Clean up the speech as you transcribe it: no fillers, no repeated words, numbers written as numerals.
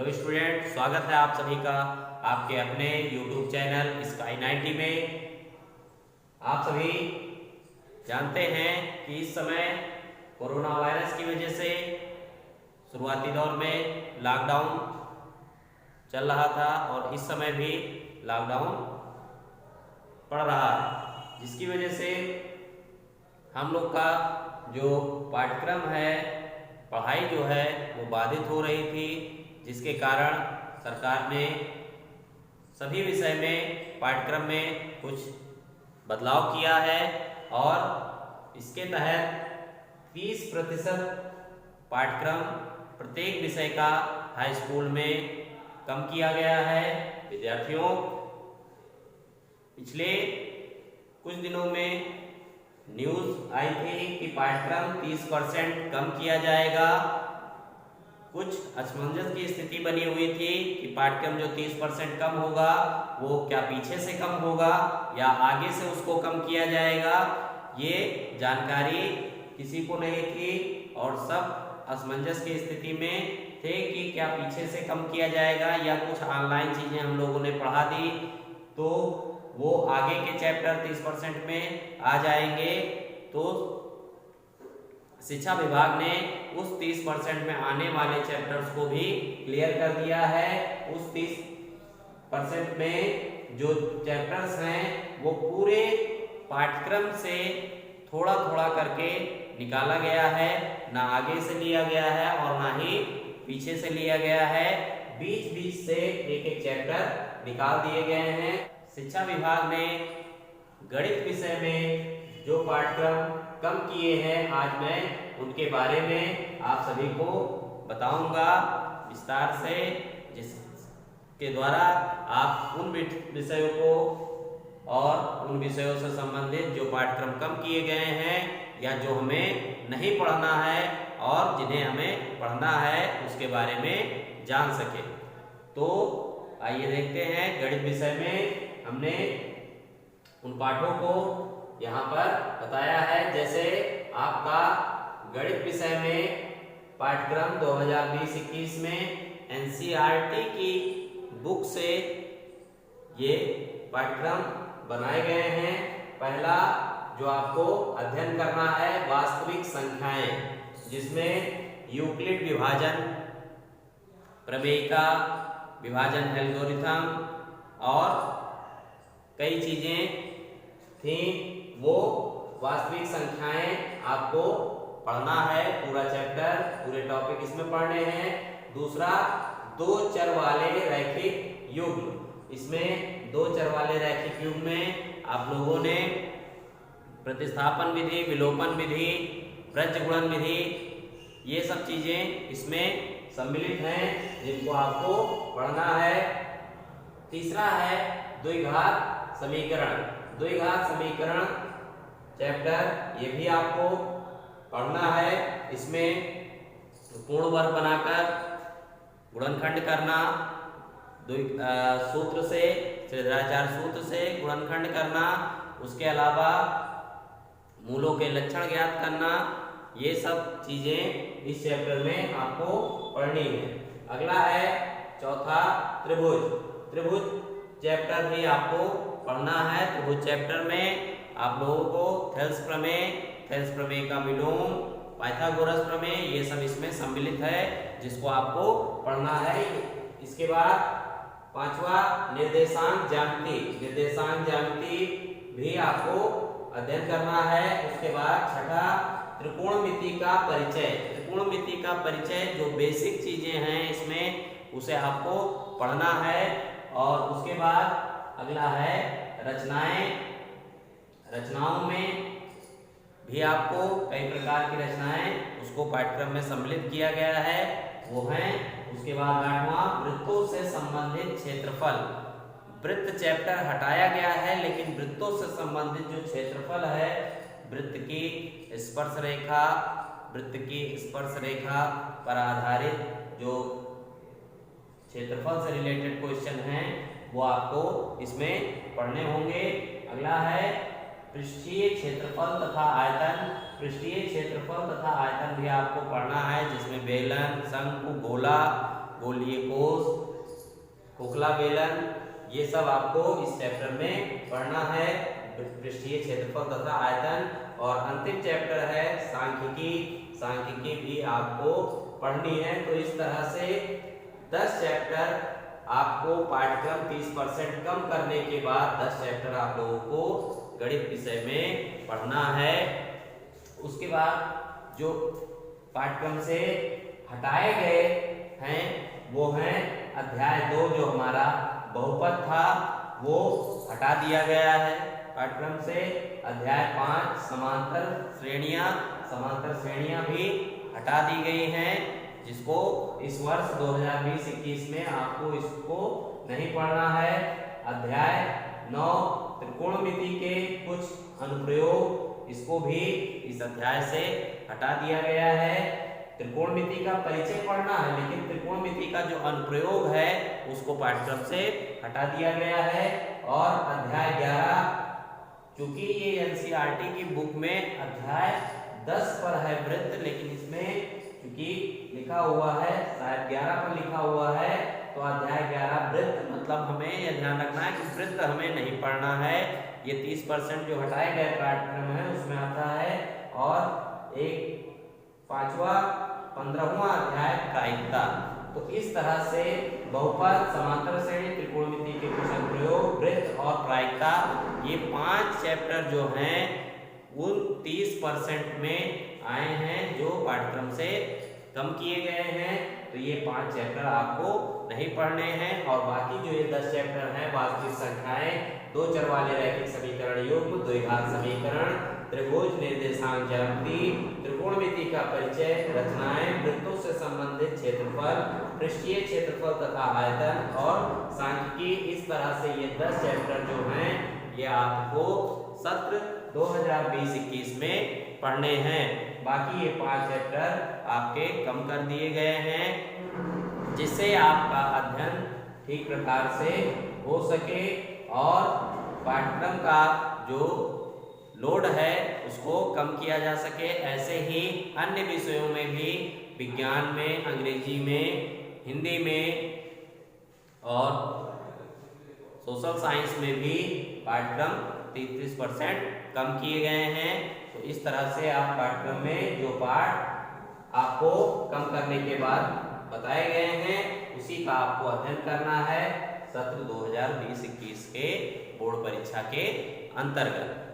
Hello student, स्वागत है आप सभी का आपके अपने YouTube चैनल स्काई 90 में। आप सभी जानते हैं कि इस समय कोरोना वायरस की वजह से शुरुआती दौर में लॉकडाउन चल रहा था और इस समय भी लॉकडाउन पड़ रहा है, जिसकी वजह से हम लोग का जो पाठ्यक्रम है, पढ़ाई जो है वो बाधित हो रही थी, जिसके कारण सरकार ने सभी विषय में पाठ्यक्रम में कुछ बदलाव किया है और इसके तहत 30% पाठ्यक्रम प्रत्येक विषय का हाई स्कूल में कम किया गया है। विद्यार्थियों, पिछले कुछ दिनों में न्यूज़ आई थी कि पाठ्यक्रम 30% कम किया जाएगा। कुछ असमंजस की स्थिति बनी हुई थी कि पाठ्यक्रम जो 30% कम होगा वो क्या पीछे से कम होगा या आगे से उसको कम किया जाएगा, ये जानकारी किसी को नहीं थी और सब असमंजस की स्थिति में थे कि क्या पीछे से कम किया जाएगा या कुछ ऑनलाइन चीज़ें हम लोगों ने पढ़ा दी तो वो आगे के चैप्टर 30% में आ जाएंगे। तो शिक्षा विभाग ने उस 30% में आने वाले चैप्टर्स को भी क्लियर कर दिया है। उस 30% में जो चैप्टर्स हैं वो पूरे पाठ्यक्रम से थोड़ा थोड़ा करके निकाला गया है, ना आगे से लिया गया है और ना ही पीछे से लिया गया है। बीच बीच से एक एक चैप्टर निकाल दिए गए हैं। शिक्षा विभाग ने गणित विषय में जो पाठ्यक्रम कम किए हैं, आज मैं उनके बारे में आप सभी को बताऊंगा विस्तार से, जिसके द्वारा आप उन विषयों को और उन विषयों से संबंधित जो पाठ्यक्रम कम किए गए हैं या जो हमें नहीं पढ़ना है और जिन्हें हमें पढ़ना है उसके बारे में जान सके। तो आइए देखते हैं, गणित विषय में हमने उन पाठों को यहाँ पर बताया है। जैसे आपका गणित विषय में पाठ्यक्रम 2020-21 में एनसीईआरटी की बुक से ये पाठ्यक्रम बनाए गए हैं। पहला जो आपको अध्ययन करना है वास्तविक संख्याएं, जिसमें यूक्लिड विभाजन प्रमेय का विभाजन एल्गोरिथम और कई चीजें थी, वो वास्तविक संख्याएं आपको पढ़ना है। पूरा चैप्टर, पूरे टॉपिक इसमें पढ़ने हैं। दूसरा, दो चर वाले रैखिक युग्म, इसमें दो चर वाले रैखिक युग्म में आप लोगों ने प्रतिस्थापन विधि, विलोपन विधि, प्रत्यगुणन विधि, ये सब चीजें इसमें सम्मिलित हैं जिनको आपको पढ़ना है। तीसरा है द्विघात समीकरण। द्विघात समीकरण चैप्टर, ये भी आपको पढ़ना है। इसमें पूर्ण वर्ग बनाकर गुणनखंड करना, सूत्र से, श्रीधराचार्य सूत्र से गुणनखंड करना, उसके अलावा मूलों के लक्षण ज्ञात करना, ये सब चीजें इस चैप्टर में आपको पढ़नी है। अगला है चौथा त्रिभुज। त्रिभुज चैप्टर भी आपको पढ़ना है। त्रिभुज चैप्टर में आप लोगों को थेल्स प्रमेय, थेल्स प्रमेय का विलोम, पाइथागोरस प्रमेय, ये सब इसमें सम्मिलित है जिसको आपको पढ़ना है। इसके बाद पांचवा निर्देशांक ज्यामिति। निर्देशांक ज्यामिति भी आपको अध्ययन करना है। उसके बाद छठा त्रिकोणमिति का परिचय। त्रिकोणमिति का परिचय जो बेसिक चीजें हैं इसमें, उसे आपको पढ़ना है। और उसके बाद अगला है रचनाएं। रचनाओं में भी आपको कई प्रकार की रचनाएं उसको पाठ्यक्रम में सम्मिलित किया गया है, वो हैं। उसके बाद आठवां वृत्तों से संबंधित क्षेत्रफल। वृत्त चैप्टर हटाया गया है, लेकिन वृत्तों से संबंधित जो क्षेत्रफल है, वृत्त की स्पर्श रेखा, वृत्त की स्पर्श रेखा पर आधारित जो क्षेत्रफल से रिलेटेड क्वेश्चन हैं वो आपको इसमें पढ़ने होंगे। अगला है पृष्ठीय क्षेत्रफल तथा आयतन। पृष्ठीय क्षेत्रफल तथा आयतन भी आपको पढ़ना है, जिसमें बेलन, शंकु, गोला गोलीय कोष, खोखला बेलन, ये सब आपको इस चैप्टर में पढ़ना है। पृष्ठीय क्षेत्रफल तथा आयतन। और अंतिम चैप्टर है सांख्यिकी। सांख्यिकी भी आपको पढ़नी है। तो इस तरह से 10 चैप्टर आपको पाठ्यक्रम 30% कम करने के बाद 10 चैप्टर आप लोगों को गणित विषय में पढ़ना है। उसके बाद जो पाठ्यक्रम से हटाए गए हैं वो हैं अध्याय 2 जो हमारा बहुपद था वो हटा दिया गया है पाठ्यक्रम से। अध्याय 5 समांतर श्रेणियां भी हटा दी गई हैं, जिसको इस वर्ष 2020-21 में आपको इसको नहीं पढ़ना है। अध्याय 9 त्रिकोणमिति के कुछ अनुप्रयोग, इसको भी इस अध्याय से हटा दिया गया है। त्रिकोणमिति का परिचय पढ़ना है, लेकिन त्रिकोणमिति का जो अनुप्रयोग है उसको पाठ्यक्रम से हटा दिया गया है। और अध्याय 11, चूंकि ये एनसीईआरटी की बुक में अध्याय 10 पर है वृत्त, लेकिन इसमें चूंकि लिखा हुआ है शायद 11 पर लिखा हुआ है, तो अध्याय 11 वृत्त, मतलब हमें यह ध्यान रखना है कि वृत्त हमें नहीं पढ़ना है। ये 30% जो हटाए गए पाठ्यक्रम है उसमें आता है। और एक 15वां अध्याय प्रायिकता। तो इस तरह से बहुपद, समांतर श्रेणी, त्रिकोणमिति के कुछ अनुप्रयोग, वृत्त और प्रायिकता, ये 5 चैप्टर जो हैं उन 30% में आए हैं जो पाठ्यक्रम से कम किए गए हैं। तो ये 5 चैप्टर आपको नहीं पढ़ने हैं। और बाकी जो ये 10 चैप्टर हैं, वास्तविक संख्याएं, दो चर वाले रैखिक समीकरण युग्म, द्विघात समीकरण, त्रिभुज, निर्देशांक ज्यामिति, त्रिकोणमिति का परिचय, रचनाएं, वृत्तों से संबंधित क्षेत्रफल, पृष्ठीय क्षेत्रफल तथा आयतन और सांख्यिकी, इस तरह से ये 10 चैप्टर जो हैं ये आपको सत्र 2020-21 में पढ़ने हैं। बाकी ये 5 चैप्टर आपके कम कर दिए गए हैं, जिससे आपका अध्ययन ठीक प्रकार से हो सके और पाठ्यक्रम का जो लोड है उसको कम किया जा सके। ऐसे ही अन्य विषयों में भी, विज्ञान में, अंग्रेजी में, हिंदी में और सोशल साइंस में भी पाठ्यक्रम 33% कम किए गए हैं। तो इस तरह से आप पाठ्यक्रम में जो पाठ आपको कम करने के बाद बताए गए हैं उसी का आपको अध्ययन करना है सत्र 2020-21 के बोर्ड परीक्षा के अंतर्गत।